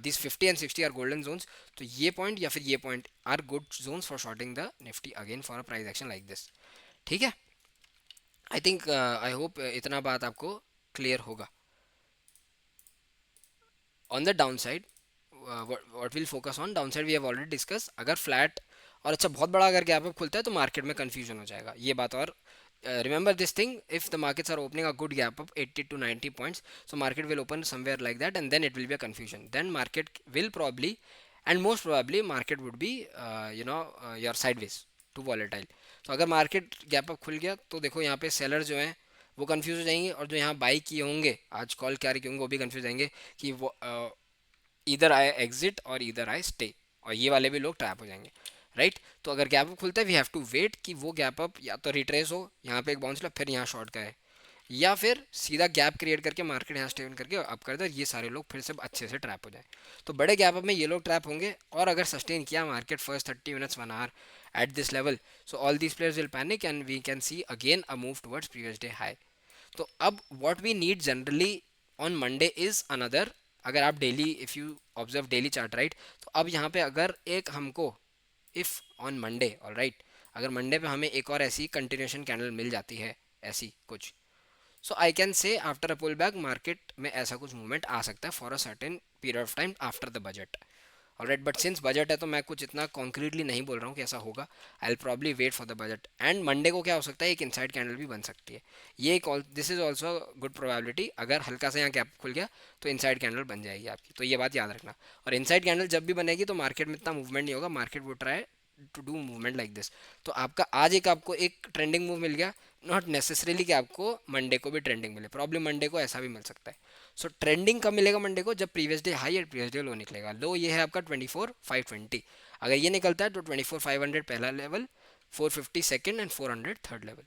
this 50 and 60 are golden zones, तो ये पॉइंट या फिर ये point are good zones for shorting the Nifty again for a price action like this. ठीक है, आई थिंक आई होप इतना बात आपको क्लियर होगा। On the down side what will focus on, down side we have already discuss, अगर फ्लैट और अच्छा बहुत बड़ा अगर गैप अप खुलता है तो मार्केट में कंफ्यूजन हो जाएगा, ये बात। और remember this thing, if the markets are opening a good gap up 80 to 90 points, so market will open somewhere like that, and then it will be a confusion, then market will probably, and most probably market would be your sideways to volatile। तो अगर मार्केट गैप अप खुल गया तो देखो यहाँ पे सेलर जो हैं वो कंफ्यूज हो जाएंगे, और जो यहाँ बाई किए होंगे आज कॉल कैरी किए होंगे वो भी कंफ्यूज जाएंगे कि वो इधर आए एग्जिट और इधर आए स्टे, और ये वाले भी लोग ट्रैप हो जाएंगे, राइट। तो अगर गैप अप खुलता है वी हैव टू वेट कि वो गैप अप या तो रिट्रेस हो, यहाँ पे एक बाउंस ला फिर यहाँ शॉर्ट का है, या फिर सीधा गैप क्रिएट करके मार्केट यहाँ स्टे करके अप कर दे, ये सारे लोग फिर से अच्छे से ट्रैप हो जाए। तो बड़े गैप अप में ये लोग ट्रैप होंगे, और अगर सस्टेन किया market first 30 minutes 1 hour at this level, so all these players will panic and we can see again a move towards previous day high. तो अब what we need generally on Monday is another, अगर आप daily if you observe daily chart, right, तो अब यहाँ पे अगर एक हमको if on Monday, all right, अगर मंडे पे हमें एक और ऐसी कंटिन्यूशन कैंडल मिल जाती है ऐसी कुछ, so I can say after a pull back market में ऐसा कुछ मूवमेंट आ सकता है for a certain period of time after the budget. Alright, but since budget है तो मैं कुछ इतना कॉन्क्रीटली नहीं बोल रहा हूँ कि ऐसा होगा, I will probably wait for the budget, and Monday को क्या हो सकता है एक इनसाइड कैंडल भी बन सकती है, ये एक this is also good probability, अगर हल्का सा यहाँ गैप खुल गया तो इनसाइड कैंडल बन जाएगी आपकी, तो ये बात याद रखना। और इनसाइड कैंडल जब भी बनेगी तो मार्केट में इतना मूवमेंट नहीं होगा, मार्केट वो try to do movement like this. तो आपका आज एक आपको एक ट्रेंडिंग मूव मिल गया, नॉट नेसेसरीली कि आपको मंडे को भी ट्रेंडिंग मिले, प्रॉब्लम मंडे को ऐसा भी मिल सकता है। सो ट्रेंडिंग कब मिलेगा मंडे को, जब प्रीवियस डे हाई और प्रीवियस डे लो निकलेगा। लो ये है आपका 24,520, अगर ये निकलता है तो 24,500 पहला level, 450 second and 400 third level.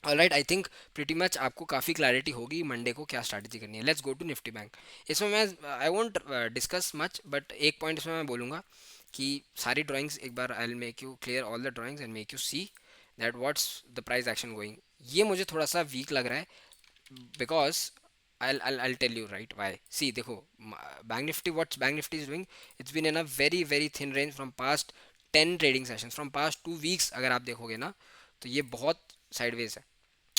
Alright, I think pretty much आपको काफ़ी क्लैरिटी होगी मंडे को क्या स्ट्रैटेजी करनी है। Let's go to Nifty bank. इसमें मैं I won't discuss much, but एक पॉइंट इसमें मैं बोलूँगा कि सारी ड्राइंग्स एक बार I will make you clear all the drawings and make you see that what's the price action going. ये मुझे थोड़ा सा वीक लग रहा है, because I'll tell you right why. See, देखो, Bank Nifty, what's Bank Nifty is doing? It's been in a very very thin range from past 10 trading sessions, from past 2 weeks अगर आप देखोगे ना, तो ये बहुत साइडवेज है।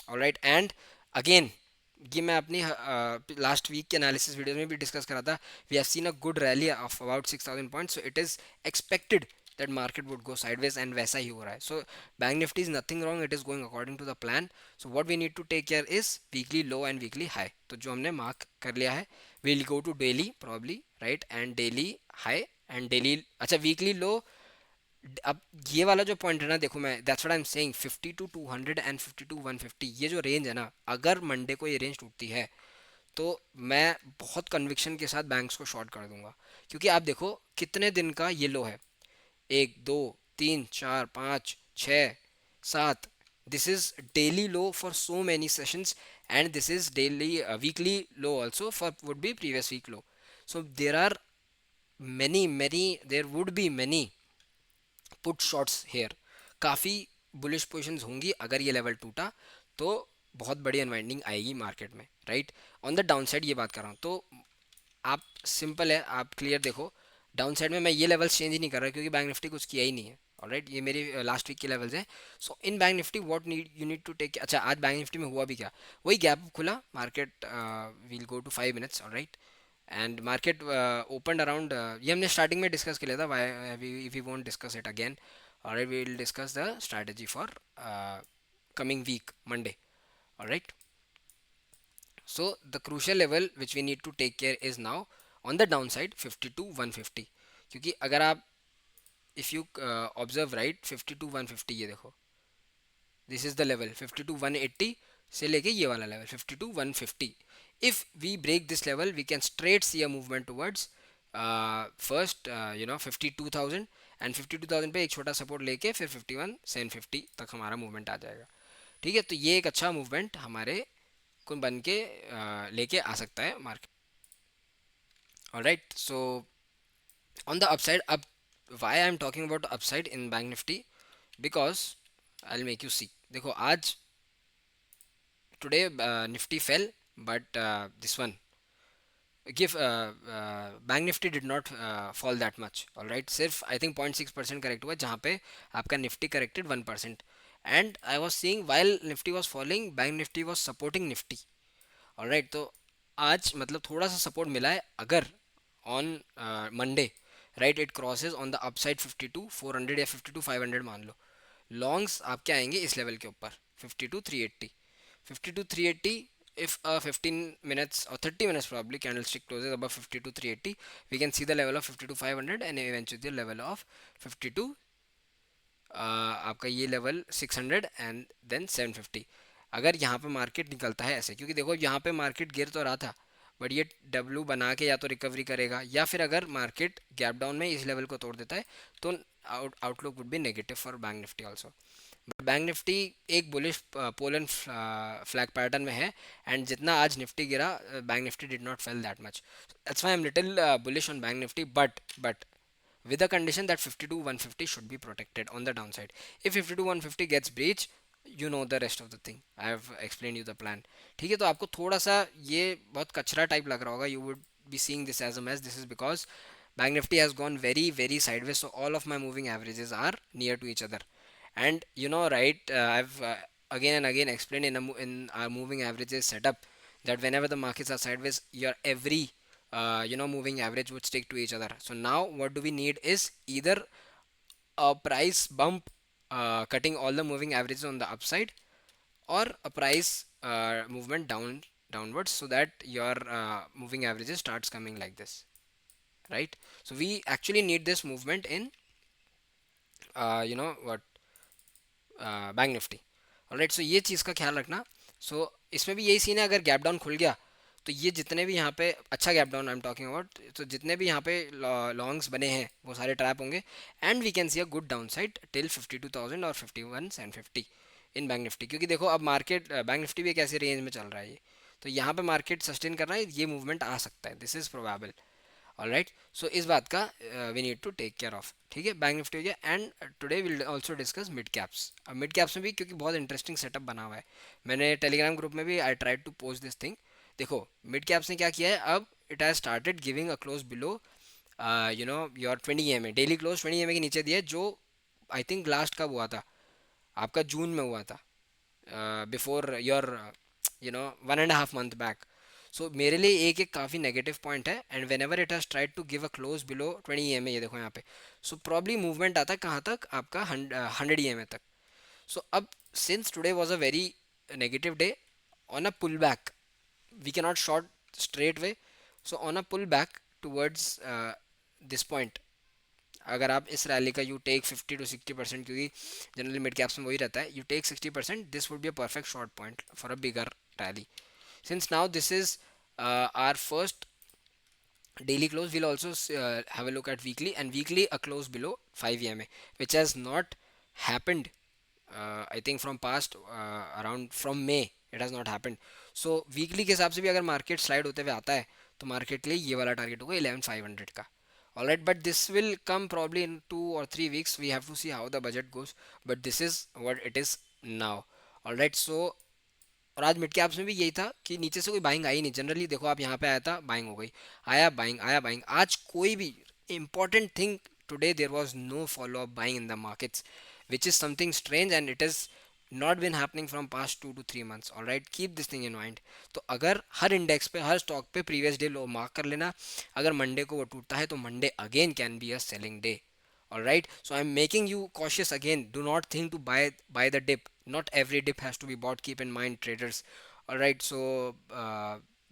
ऑलराइट, एंड अगेन ये मैं अपनी लास्ट वीक के एनालिसिस वीडियो में भी डिस्कस करा था, we have seen a good rally of about 6,000 points, so it is expected that market would go sideways, and वैसा ही हो रहा है. So bank Nifty is nothing wrong, it is going according to the plan. So what we need to take care is weekly low and weekly high. तो जो हमने मार्क कर लिया है, we'll go to daily probably, right, and daily high and daily, अच्छा वीकली लो. अब ये वाला जो पॉइंट है ना, देखो मैं that's what I am saying, 50 to 200 and 50 to 150, ये जो रेंज है ना, अगर मंडे को ये रेंज टूटती है तो मैं बहुत कन्विक्शन के साथ बैंक्स को शॉर्ट कर दूंगा. क्योंकि आप देखो कितने दिन का ये लो है, 1 2 3 4 5 6 7, this is daily low for so many sessions, and this is daily weekly low also for would be previous week low. So there are there would be many put shorts here. काफ़ी बुलिश पोजिशंस होंगी अगर ये लेवल टूटा तो. बहुत बड़ी अनवाइंडिंग आएगी मार्केट में, right. On the down side ये बात कर रहा हूँ, तो आप सिंपल है, आप क्लियर देखो. डाउन साइड में मैं ये लेवल्स चेंज ही नहीं कर रहा क्योंकि बैंक निफ्टी कुछ किया ही नहीं है. ऑलराइट, ये मेरी लास्ट वीक के लेवल्स हैं. So in bank Nifty what need you need to take. अच्छा, आज बैंक निफ्टी में हुआ भी क्या, वही गैप खुला market. We'll go to 5 minutes, alright. And market open around, ये हमने स्टार्टिंग में डिस्कस किया था, why we won't discuss it again. Alright, we will discuss the strategy for coming week Monday. All right. So the crucial level which we need to take care is now on the downside 50 to 150. क्योंकि अगर आप if you observe right 50 to 150, ये देखो this is the level 50 to 180 से लेके ये वाला level 50 to 150. If we break this level we can straight see a movement towards first 52,000, and 52,000 पे एक छोटा सपोर्ट लेके फिर 51,750 तक हमारा मूवमेंट आ जाएगा. ठीक है, तो ये एक अच्छा मूवमेंट हमारे को बन के लेके आ सकता है market. Alright, so on the upside, अब why I am talking about upside in bank Nifty, because I will make you see. देखो आज today Nifty fell, but this one give bank Nifty did not fall that much. Alright, सिर्फ आई थिंक 0.6% करेक्ट हुआ, जहाँ पे आपका Nifty corrected 1%. And I was seeing while Nifty was following, bank Nifty was supporting Nifty. Alright, तो आज मतलब थोड़ा सा सपोर्ट मिला है. अगर on Monday right it crosses on the upside 52,400 या 52,500 मान लो, लॉन्ग्स आपके आएंगे इस लेवल के ऊपर 52,380. 52,380, if 15 minutes or 30 minutes probably candlestick closes above 52,380, we can see the level of 52,500 and eventually the level of 52 आपका ये लेवल 600 एंड देन 750. अगर यहाँ पे मार्केट निकलता है ऐसे, क्योंकि देखो यहाँ पे मार्केट गिर तो रहा था, बट ये डब्ल्यू बना के या तो रिकवरी करेगा, या फिर अगर मार्केट गैप डाउन में इस लेवल को तोड़ देता है तो outlook would be negative for bank Nifty also. But bank Nifty एक बुलिश पोलन फ्लैग पैटर्न में है, एंड जितना आज निफ्टी गिरा bank Nifty did not fail that much. That's why I am little bullish on bank Nifty, but with the condition that 50 to 150 should be protected on the downside. If 50 to 150 gets breached, you know the rest of the thing. I have explained you the plan. ठीक है, तो आपको थोड़ा सा ये बहुत कचरा टाइप लग रहा होगा. You would be seeing this as a mess. This is because Bank Nifty has gone very sideways. So all of my moving averages are near to each other. And you know, right? I've again and again explained in our moving averages setup that whenever the markets are sideways, your every moving average would stick to each other. So now what do we need is either a price bump cutting all the moving averages on the upside, or a price movement downwards, so that your moving averages starts coming like this, right? So we actually need this movement in what bank Nifty. Alright, so ये चीज़ का ख्याल रखना. सो इसमें भी यही सीन है, अगर गैप डाउन खुल गया तो ये जितने भी यहाँ पे अच्छा gap down I am talking about, तो जितने भी यहाँ पे लॉन्ग्स बने हैं वो सारे ट्रैप होंगे, and we can see a good down side till 52,000 और 51,750 इन बैंक निफ्टी. क्योंकि देखो अब मार्केट बैंक निफ्टी भी एक ऐसी रेंज में चल रहा है, ये तो यहाँ पे मार्केट सस्टेन कर रहा है, ये मूवमेंट आ सकता है, this is probable. Alright, so इस बात का we need to take care of. ठीक है, बैंक निफ्टी हो गया. And today will also discuss mid caps. अब मिड कैप्स में भी क्योंकि बहुत इंटरेस्टिंग सेटअप बना हुआ है, मैंने टेलीग्राम ग्रुप में भी I try to post this thing. देखो मिड कैप्स ने क्या किया है, अब it has started giving a close below your 20 EMA. Daily close 20 EMA के नीचे दिया, जो आई थिंक लास्ट कब हुआ था, आपका जून में हुआ था, before your 1.5 month back. So मेरे लिए एक एक काफ़ी नेगेटिव पॉइंट है, and whenever it has tried to give a close below 20 EMA, ये देखो यहाँ पे, सो प्रॉब्ली मूवमेंट आता है कहाँ तक, आपका 100 EMA तक. So up, since today was a very negative day, on a pullback, we cannot short straight way. So on a pullback towards this point, अगर आप इस रैली का यू टेक 50 to 60%, क्योंकि जनरली मिड कैप्स में वही रहता है, you take 60%, this would be a perfect short point for a bigger rally. Since now this is our first daily close, we'll also have a look at weekly, and weekly a close below 5 EMA, which has not happened. I think from past around from May it has not happened. So weekly के हिसाब से भी अगर मार्केट स्लाइड होते हुए आता है तो मार्केट के लिए ये वाला टारगेट होगा 11,500 का. Alright, but this will come probably in 2 or 3 weeks. We have to see how the budget goes, but this is what it is now. Alright, so और आज मिड कैप्स में भी यही था कि नीचे से कोई बाइंग आई नहीं. जनरली देखो आप यहाँ पे आया था, बाइंग हो गई, आया बाइंग. आज कोई भी important thing, today there was no follow up buying in the markets, which is something strange and it has not been happening from past 2 to 3 months. All right, keep this thing in mind. तो अगर हर इंडेक्स पे, हर स्टॉक पे प्रीवियस डे लो मार्क कर लेना. अगर मंडे को वो टूटता है तो Monday again can be a selling day. All right, so I'm making you cautious again. Do not think to buy the dip. Not every dip has to be bought, keep in mind, traders. All right, so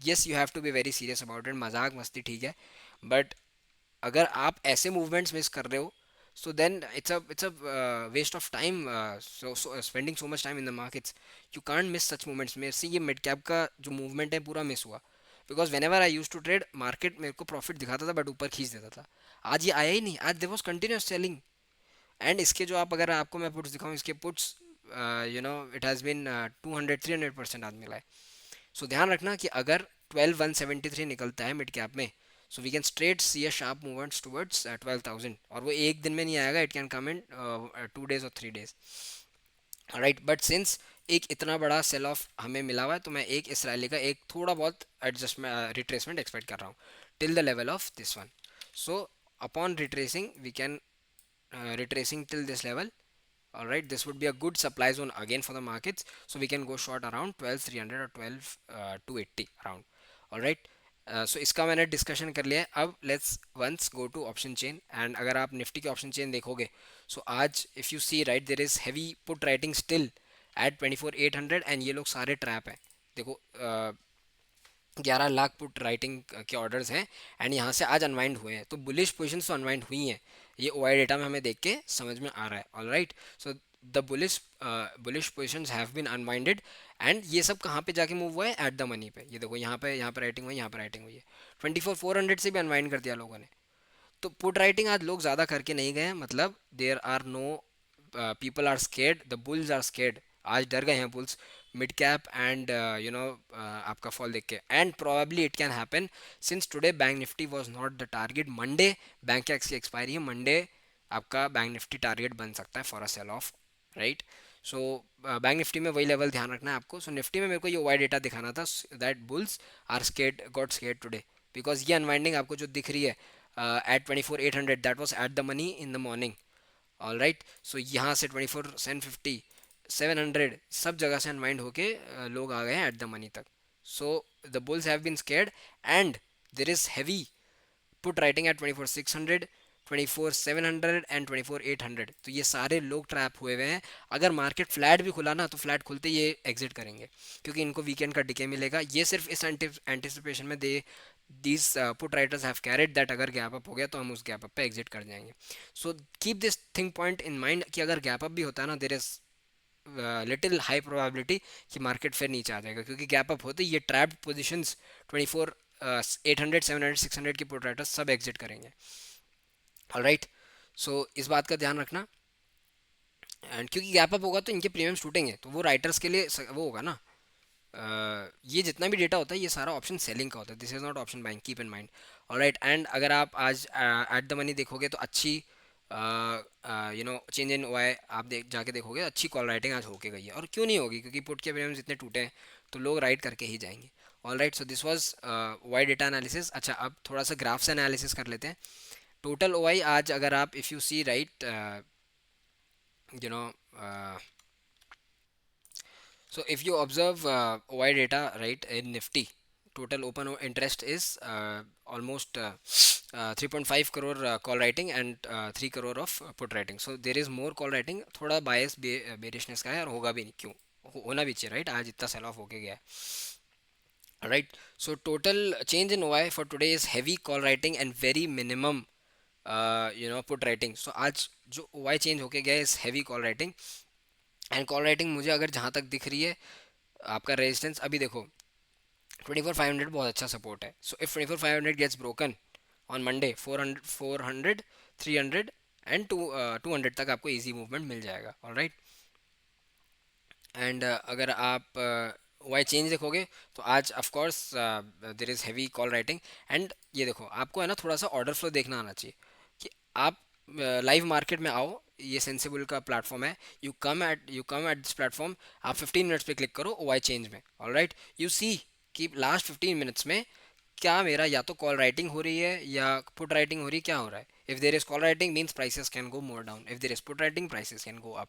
yes, you have to be very serious about it. मजाक मस्ती ठीक है, but अगर आप ऐसे मूवमेंट्स मिस कर रहे हो, so then it's a waste of time, so spending so much time in the markets. You can't miss such movements. मेरे से ये मिड कैप का जो मूवमेंट है पूरा मिस हुआ, because whenever I use to trade, market मेरे को प्रॉफिट दिखाता था बट ऊपर खींच देता था. आज ये आया ही नहीं, आज there was continuous selling. And इसके जो आप, अगर आपको मैं पुट्स दिखाऊं, इसके पुट्स, इट हैज़ बीन 200-300% आज मिला है. सो ध्यान रखना कि अगर 12,173 निकलता है मिड कैप में, so we can straight see a sharp movements towards 12,000. और वो एक दिन में नहीं आएगा, it can come in 2 days और 3 days. राइट, बट सिंस एक इतना बड़ा सेल ऑफ हमें मिला हुआ है, तो मैं एक इस रैली का एक थोड़ा बहुत एडजस्टमेंट, रिट्रेसमेंट एक्सपेक्ट कर रहा हूँ till the level of this one. So upon retracing we can, retracing till this level. All right, this would be a good supply zone again for the markets, so we can go short around 12,300 or 12,280 around. All right, so इसका मैंने डिस्कशन कर लिया है. अब let's once go to option chain. And अगर आप निफ्टी के ऑप्शन चेन देखोगे, सो आज if you see right, there is heavy put writing still at 24,800, and ये लोग सारे ट्रैप हैं. देखो 11 लाख पुट राइटिंग के ऑर्डर्स हैं, एंड यहाँ से आज अनवाइंड हुए हैं. तो बुलिश पोजिशन तो अनवाइंड हुई हैं, ये ओ आई डेटा में हमें देख के समझ में आ रहा है. All right, so the bullish positions have been unwinded. And ये सब कहाँ पे जाके मूव हुआ है, एट द मनी पे. ये देखो यहाँ पे राइटिंग हुई, यहाँ पे राइटिंग हुई है. 24,400 से भी अनवाइंड कर दिया लोगों ने. तो पुट राइटिंग आज लोग ज़्यादा करके नहीं गए हैं, मतलब there are no, people are scared, the bulls are scared. आज डर गए हैं बुल्स मिड कैप एंड आपका फॉल देख के. And probably it can happen since today bank Nifty was not the target. Monday bank की एक्सपायरी है, मंडे आपका बैंक निफ्टी टारगेट बन सकता है for a sell off. Right, so bank Nifty में वही लेवल ध्यान रखना है आपको. सो निफ्टी में मेरे को ये वाई डेटा दिखाना था, that bulls are scared, got scared today, because ये अनवाइंडिंग आपको जो दिख रही है at 24,800, that was at the money in the morning. All right, so यहाँ से 24,750, 700 सब जगह से अनवाइंड होके लोग आ गए हैं एट द मनी तक. So the bulls have been scared and there is heavy put writing at 24,600, 24,700 and 24,800. तो ये सारे लोग ट्रैप हुए हुए हैं. अगर मार्केट फ्लैट भी खुला ना, तो फ्लैट खुलते ये एग्जिट करेंगे, क्योंकि इनको वीकेंड का डिके मिलेगा. ये सिर्फ इस एंटिसिपेशन में they these put writers have carried that अगर गैप अप हो गया तो हम उस गैप अप पे एग्जिट कर जाएंगे. So keep this thing point in mind कि अगर गैप अप भी होता है ना, there is little high probability कि मार्केट फिर नीचे आ जाएगा, क्योंकि गैप अप होते ये ट्रैप्ड पोजिशंस 24,800, 700, 600 की पुट राइटर्स सब एग्जिट करेंगे. ऑलराइट, सो इस बात का ध्यान रखना. एंड क्योंकि गैप अप होगा तो इनके प्रीमियम्स टूटेंगे, तो वो राइटर्स के लिए वो होगा ना. ये जितना भी डेटा होता है ये सारा ऑप्शन सेलिंग का होता है, this is not option buying, keep in mind. Alright, and अगर आप आज एट द मनी देखोगे तो अच्छी चेंज इन वाई आप जाके देखोगे, अच्छी कॉल राइटिंग आज होके गई है. और क्यों नहीं होगी, क्योंकि पुट के प्रीमियम्स इतने टूटे हैं तो लोग राइट करके ही जाएंगे. All right, so this was OI data analysis. अच्छा, अब थोड़ा सा ग्राफ्स एनालिसिस कर लेते हैं. टोटल ओ आई आज अगर आप, if you see right, you know so if you observe OI data right in Nifty, total open interest is almost 3.5 crore call writing and 3 crore of put writing. So there is more call writing. थोड़ा bias bearishness का है और होगा भी नहीं, क्यों होना भी चाहिए, राइट? आज इतना सेल ऑफ होके गया है, right? So total change in OI for today is heavy call writing and very minimum put writing. सो आज जो OI चेंज होके गया है इस heavy call writing. And call writing मुझे अगर जहाँ तक दिख रही है, आपका रेजिस्टेंस अभी देखो 24,500 बहुत अच्छा सपोर्ट है. So if 24,500 gets broken on Monday, 400 300 and 200 तक आपको इजी मूवमेंट मिल जाएगा. ऑलराइट. एंड अगर आप वाई चेंज देखोगे तो आज of course there is heavy call writing. And ये देखो, आपको है ना थोड़ा सा ऑर्डर फ्लो देखना आना चाहिए कि आप लाइव मार्केट में आओ. ये सेंसिबल का प्लेटफॉर्म है. You come at this platform. आप 15 मिनट्स पे क्लिक करो वाई चेंज में. ऑलराइट. यू सी कि लास्ट 15 मिनट्स में क्या मेरा या तो कॉल राइटिंग हो रही है या पुट राइटिंग हो रही है, क्या हो रहा है. If there is call writing means prices can go more down. If there is put writing prices can go up.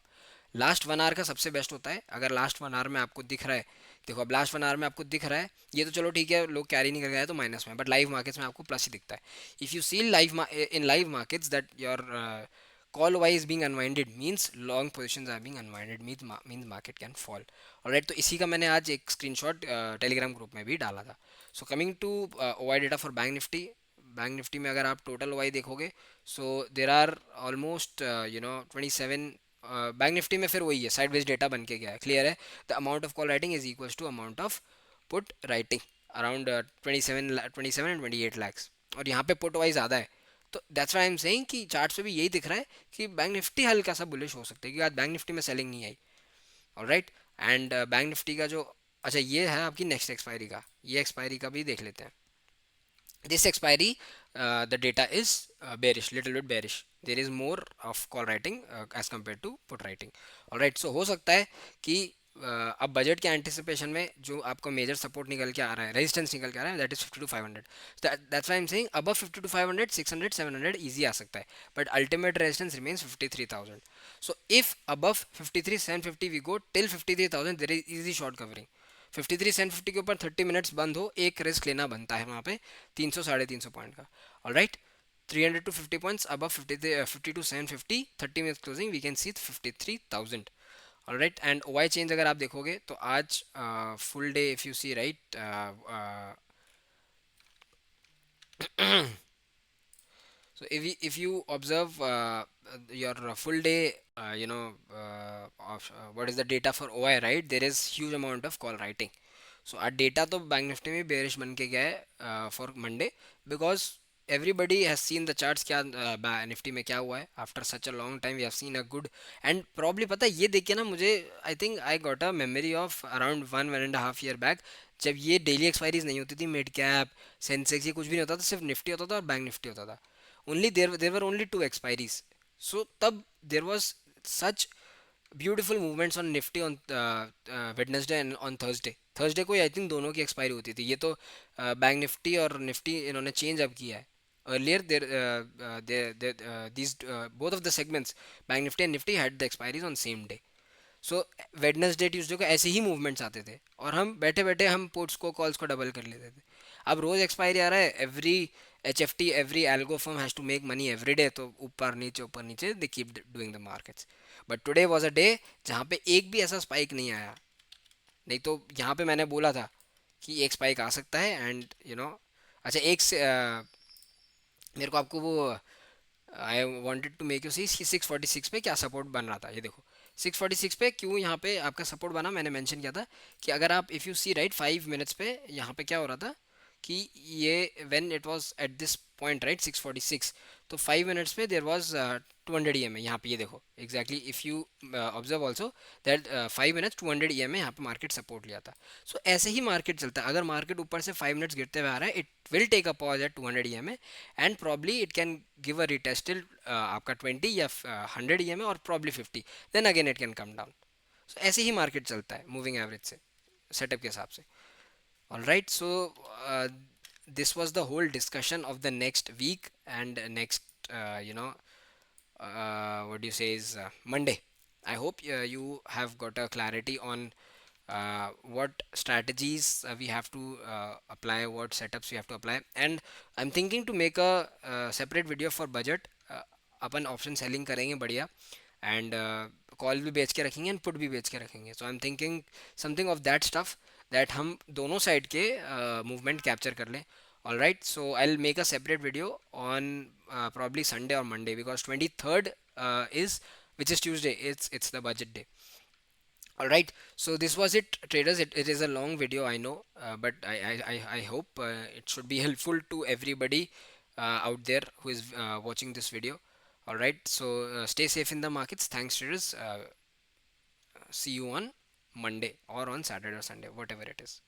Last 1 hour का सबसे बेस्ट होता है. अगर लास्ट 1 आवर में आपको दिख रहा है, देखो अब लास्ट 1 आवर में आपको दिख रहा है, ये तो चलो ठीक है, लोग कैरी नहीं कर गए तो माइनस में, बट लाइव मार्केट्स में आपको प्लस ही दिखता है. If you see live in live markets that your call wise being unwinded means long positions are being unwinded, means market can fall. Alright, तो इसी का मैंने आज एक स्क्रीनशॉट टेलीग्राम ग्रुप में भी डाला था. So coming to OI data for bank Nifty में अगर आप टोटल OI देखोगे, so there are almost 27. Bank Nifty में फिर वही है, साइड वेज डेटा बन के गया है, क्लियर है. The amount of call writing is equals to amount of put writing, around 27 and 28 lakhs. और यहाँ पे पुट वाइज ज़्यादा है. तो that's why I am saying कि चार्ट पे भी यही दिख रहा है कि बैंक निफ्टी हल्का सा बुलिश हो सकता है, क्योंकि आज बैंक निफ्टी में सेलिंग नहीं आई. ऑलराइट. एंड बैंक निफ्टी का जो, अच्छा ये है आपकी नेक्स्ट एक्सपायरी का, ये एक्सपायरी का भी देख लेते हैं. This expiry, the data is bearish, little bit bearish. There is more of call writing as compared to put writing. All right, so हो सकता है कि अब बजट के एंटिसिपेशन में जो आपको मेजर सपोर्ट निकल के आ रहा है, रेजिस्टेंस निकल के आ रहा है, that is 50 to 500. That's why I am saying above 50 to 500, 600 700 easy आ सकता है, but ultimate resistance remains 53,000. So if above 53,750 we go till 53,000, there is easy short covering. 53,750 के ऊपर 30 मिनट्स बंद हो, एक रिस्क लेना बनता है वहाँ पे 300 350 पॉइंट का. Alright. 300 to 50 points above 50 to 750, 30 minutes closing we can see 53,000. All right. And OI change अगर आप देखोगे तो आज full day if you see right, so if you observe your full day, what is the data for OI, right? There is huge amount of call writing. So our data तो बैंक निफ्टी में बेरिश बन के गया है for Monday, because everybody has seen the charts. क्या निफ्टी में क्या हुआ है after such a long time, we have seen a good. And probably पता है ये देख के ना मुझे, I think I got a memory of around 1.5 year back, जब ये डेली एक्सपायरीज नहीं होती थी, मिड कैप सेंसेक्स ये कुछ भी नहीं होता था, सिर्फ निफ्टी होता था और बैंक निफ्टी होता था. Only there were only 2 expiries. सो तब there was such beautiful movements on Nifty on Wednesday and on Thursday. Thursday को आई थिंक दोनों की एक्सपायरी होती थी. ये तो बैंक निफ्टी और निफ्टी इन्होंने चेंज अब किया है. earlier these both of the segments, bank nifty and nifty had the expiries on same day. So Wednesday Tuesday को ऐसे ही मूवमेंट्स आते थे और हम बैठे बैठे हम पुट्स को कॉल्स को डबल कर लेते थे. अब रोज एक्सपायरी आ रहा है, every HFT every algo firm has to make money every day, तो ऊपर नीचे they keep doing the markets. But today was a day जहाँ पे एक भी ऐसा स्पाइक नहीं आया. नहीं तो यहाँ पे मैंने बोला था कि एक स्पाइक आ सकता है. एंड अच्छा एक से मेरे को आपको वो I wanted to make you see 646 पे क्या सपोर्ट बन रहा था. ये देखो 646 पे क्यों यहाँ पे आपका सपोर्ट बना, मैंने मेंशन किया था कि अगर आप if you see right 5 minutes पे यहाँ पे क्या हो रहा था कि ये when it was at this point right 646, तो 5 मिनट्स पे देर वाज 200 EMA. यहाँ पे ये देखो exactly if you observe also that 5 minutes 200 EMA यहाँ पे मार्केट सपोर्ट लिया था. सो ऐसे ही मार्केट चलता है. अगर मार्केट ऊपर से 5 मिनट्स गिरते हुए आ रहा है, it will take a pause at 200 EMA and probably it can give a retest आपका 20 या 100 EMA और probably 50, then again it can come down. So ऐसे ही मार्केट चलता है मूविंग एवरेज से, सेटअप के हिसाब से. All right, so this was the whole discussion of the next week and next, what do you say is Monday. I hope you have got a clarity on what strategies we have to apply, what setups we have to apply. And I'm thinking to make a separate video for budget. Upon option selling करेंगे बढ़िया, एंड कॉल भी बेच के रखेंगे एंड पुट भी बेच के रखेंगे. So I am thinking something of that stuff, that हम दोनों साइड के मूवमेंट कैप्चर कर लें. All right, so I'll make a separate video on probably Sunday or Monday, because 23rd is, which is Tuesday, it's the budget day. All right, so this was it, traders. It is a long video, I know, but I hope it should be helpful to everybody out there who is watching this video. All right, so stay safe in the markets. Thanks, traders. See you on Monday or on Saturday or Sunday, whatever it is.